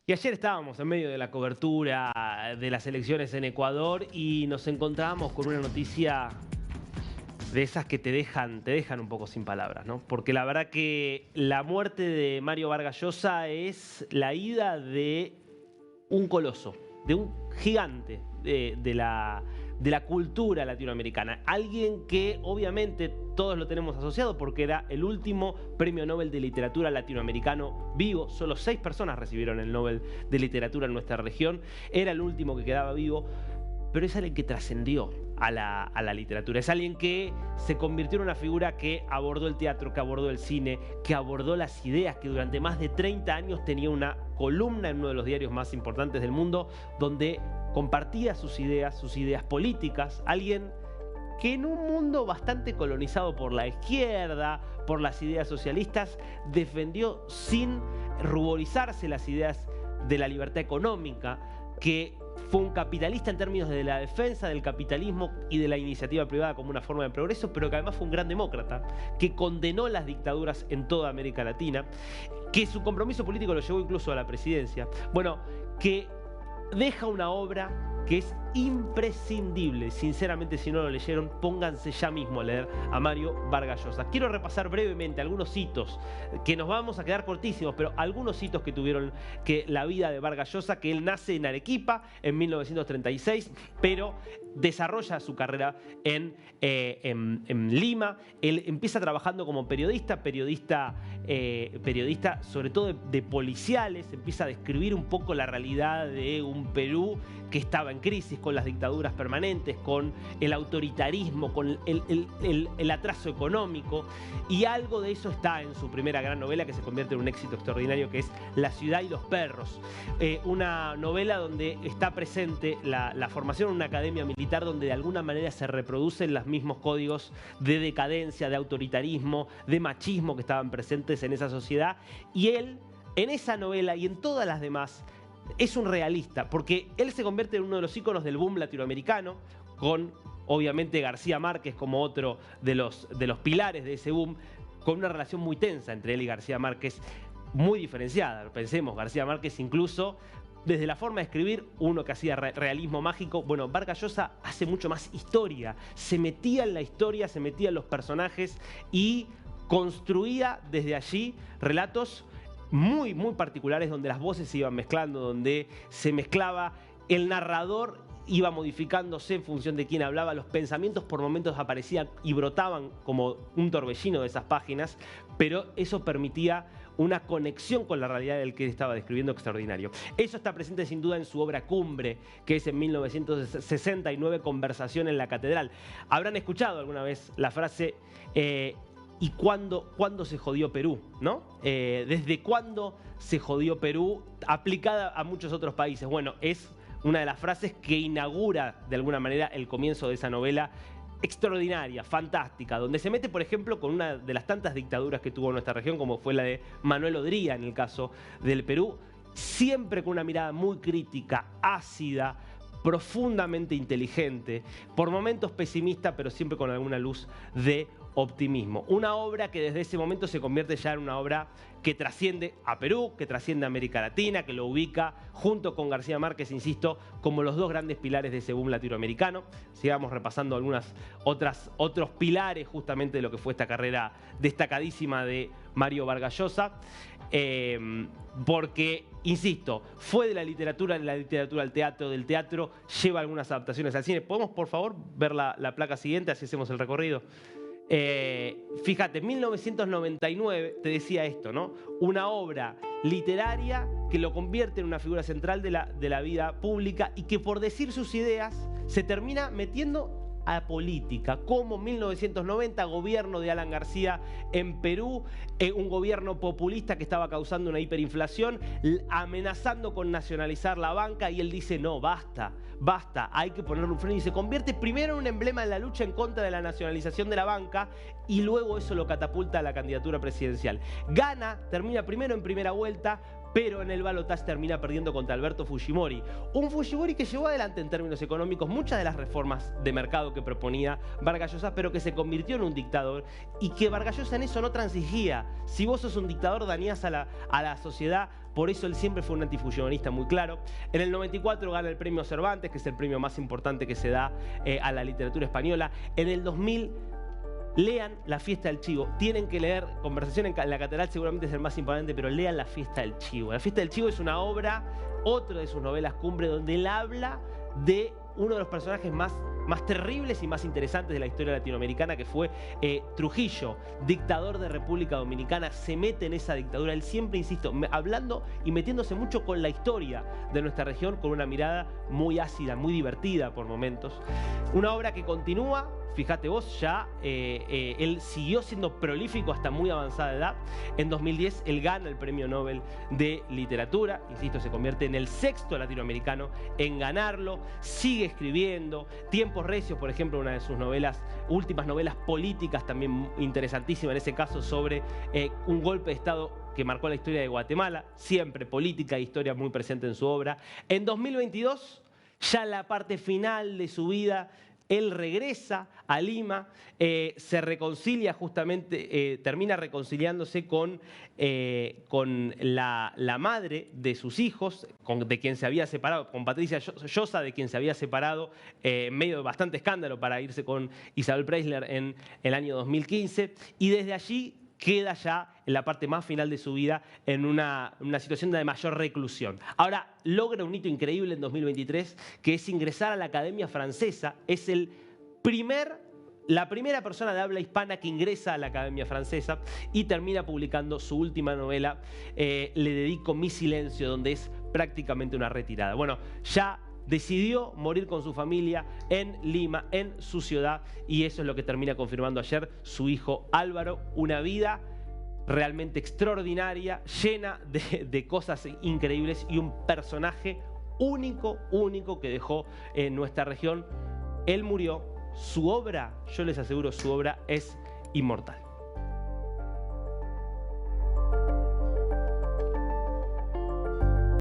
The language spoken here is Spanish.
Y ayer estábamos en medio de la cobertura de las elecciones en Ecuador y nos encontrábamos con una noticia de esas que te dejan un poco sin palabras, ¿no? Porque la verdad que la muerte de Mario Vargas Llosa es la ida de un coloso, de un gigante de la cultura latinoamericana. Alguien que obviamente todos lo tenemos asociado porque era el último premio Nobel de Literatura latinoamericano vivo. Solo 6 personas recibieron el Nobel de Literatura en nuestra región. Era el último que quedaba vivo, pero es alguien que trascendió a la literatura. Es alguien que se convirtió en una figura que abordó el teatro, que abordó el cine, que abordó las ideas, que durante más de 30 años tenía una columna en uno de los diarios más importantes del mundo, donde compartía sus ideas políticas. Alguien que en un mundo bastante colonizado por la izquierda, por las ideas socialistas, defendió sin ruborizarse las ideas de la libertad económica, que fue un capitalista en términos de la defensa del capitalismo y de la iniciativa privada como una forma de progreso, pero que además fue un gran demócrata, que condenó las dictaduras en toda América Latina, que su compromiso político lo llevó incluso a la presidencia. Bueno, que deja una obra que es imprescindible. Sinceramente, si no lo leyeron, pónganse ya mismo a leer a Mario Vargas Llosa. Quiero repasar brevemente algunos hitos, que nos vamos a quedar cortísimos, pero algunos hitos que tuvieron la vida de Vargas Llosa, que él nace en Arequipa en 1936, pero desarrolla su carrera en Lima. Él empieza trabajando como periodista sobre todo de policiales, empieza a describir un poco la realidad de un Perú que estaba en crisis, con las dictaduras permanentes, con el autoritarismo, con el atraso económico, y algo de eso está en su primera gran novela, que se convierte en un éxito extraordinario, que es La ciudad y los perros. Una novela donde está presente la formación en una academia militar, donde de alguna manera se reproducen los mismos códigos de decadencia, de autoritarismo, de machismo que estaban presentes en esa sociedad, y él, en esa novela y en todas las demás, es un realista, porque él se convierte en uno de los íconos del boom latinoamericano, con obviamente García Márquez como otro de los pilares de ese boom, con una relación muy tensa entre él y García Márquez, muy diferenciada. Pensemos, García Márquez incluso, desde la forma de escribir, uno que hacía realismo mágico, bueno, Vargas Llosa hace mucho más historia, se metía en la historia, se metía en los personajes y construía desde allí relatos muy, muy particulares, donde las voces se iban mezclando, donde se mezclaba el narrador, iba modificándose en función de quién hablaba, los pensamientos por momentos aparecían y brotaban como un torbellino de esas páginas, pero eso permitía una conexión con la realidad del que él estaba describiendo extraordinario. Eso está presente sin duda en su obra cumbre, que es en 1969, Conversación en la Catedral. Habrán escuchado alguna vez la frase ¿y cuándo se jodió Perú? ¿No? ¿Desde cuándo se jodió Perú? Aplicada a muchos otros países. Bueno, es una de las frases que inaugura de alguna manera el comienzo de esa novela extraordinaria, fantástica, donde se mete, por ejemplo, con una de las tantas dictaduras que tuvo nuestra región, como fue la de Manuel Odría en el caso del Perú, siempre con una mirada muy crítica, ácida, profundamente inteligente, por momentos pesimista, pero siempre con alguna luz de optimismo. Una obra que desde ese momento se convierte ya en una obra que trasciende a Perú, que trasciende a América Latina, que lo ubica junto con García Márquez, insisto, como los dos grandes pilares de ese boom latinoamericano. Sigamos repasando otros pilares justamente de lo que fue esta carrera destacadísima de Mario Vargas Llosa. Porque, insisto, fue de la literatura al teatro, del teatro lleva algunas adaptaciones al cine. ¿Podemos, por favor, ver la placa siguiente? Así hacemos el recorrido. Fíjate, 1999 te decía esto, ¿no? Una obra literaria que lo convierte en una figura central de la vida pública y que por decir sus ideas se termina metiendo a política, como 1990, gobierno de Alan García en Perú, un gobierno populista que estaba causando una hiperinflación, amenazando con nacionalizar la banca, y él dice, no, basta, hay que ponerle un freno, y se convierte primero en un emblema de la lucha en contra de la nacionalización de la banca, y luego eso lo catapulta a la candidatura presidencial. Gana, termina primero en primera vuelta, pero en el balotaje termina perdiendo contra Alberto Fujimori. Un Fujimori que llevó adelante en términos económicos muchas de las reformas de mercado que proponía Vargas Llosa, pero que se convirtió en un dictador y que Vargas Llosa en eso no transigía. Si vos sos un dictador, dañás a la sociedad. Por eso él siempre fue un antifujimorista muy claro. En el 94 gana el premio Cervantes, que es el premio más importante que se da a la literatura española. En el 2000... lean La fiesta del chivo. Tienen que leer Conversación en la catedral, seguramente es el más importante, pero lean La fiesta del chivo. La fiesta del chivo es una obra, otra de sus novelas cumbre, donde él habla de uno de los personajes más terribles y más interesantes de la historia latinoamericana, que fue Trujillo, dictador de República Dominicana. Se mete en esa dictadura. Él siempre, insisto, hablando y metiéndose mucho con la historia de nuestra región, con una mirada muy ácida, muy divertida por momentos. Una obra que continúa. Fíjate vos, ya él siguió siendo prolífico hasta muy avanzada edad. En 2010 él gana el Premio Nobel de Literatura. Insisto, se convierte en el 6º latinoamericano en ganarlo. Sigue escribiendo. Tiempos Recios, por ejemplo, una de sus últimas novelas políticas, también interesantísima en ese caso, sobre un golpe de Estado que marcó la historia de Guatemala. Siempre política e historia muy presente en su obra. En 2022, ya la parte final de su vida, él regresa a Lima, se reconcilia justamente, termina reconciliándose con la madre de sus hijos, de quien se había separado, con Patricia Llosa, de quien se había separado en medio de bastante escándalo para irse con Isabel Preisler en el año 2015, y desde allí queda ya en la parte más final de su vida en una situación de mayor reclusión. Ahora logra un hito increíble en 2023, que es ingresar a la Academia Francesa. Es la primera persona de habla hispana que ingresa a la Academia Francesa y termina publicando su última novela, Le dedico mi silencio, donde es prácticamente una retirada. Bueno, ya decidió morir con su familia en Lima, en su ciudad, y eso es lo que termina confirmando ayer su hijo Álvaro. Una vida realmente extraordinaria, llena de cosas increíbles, y un personaje único que dejó en nuestra región. Él murió, su obra, yo les aseguro, su obra es inmortal.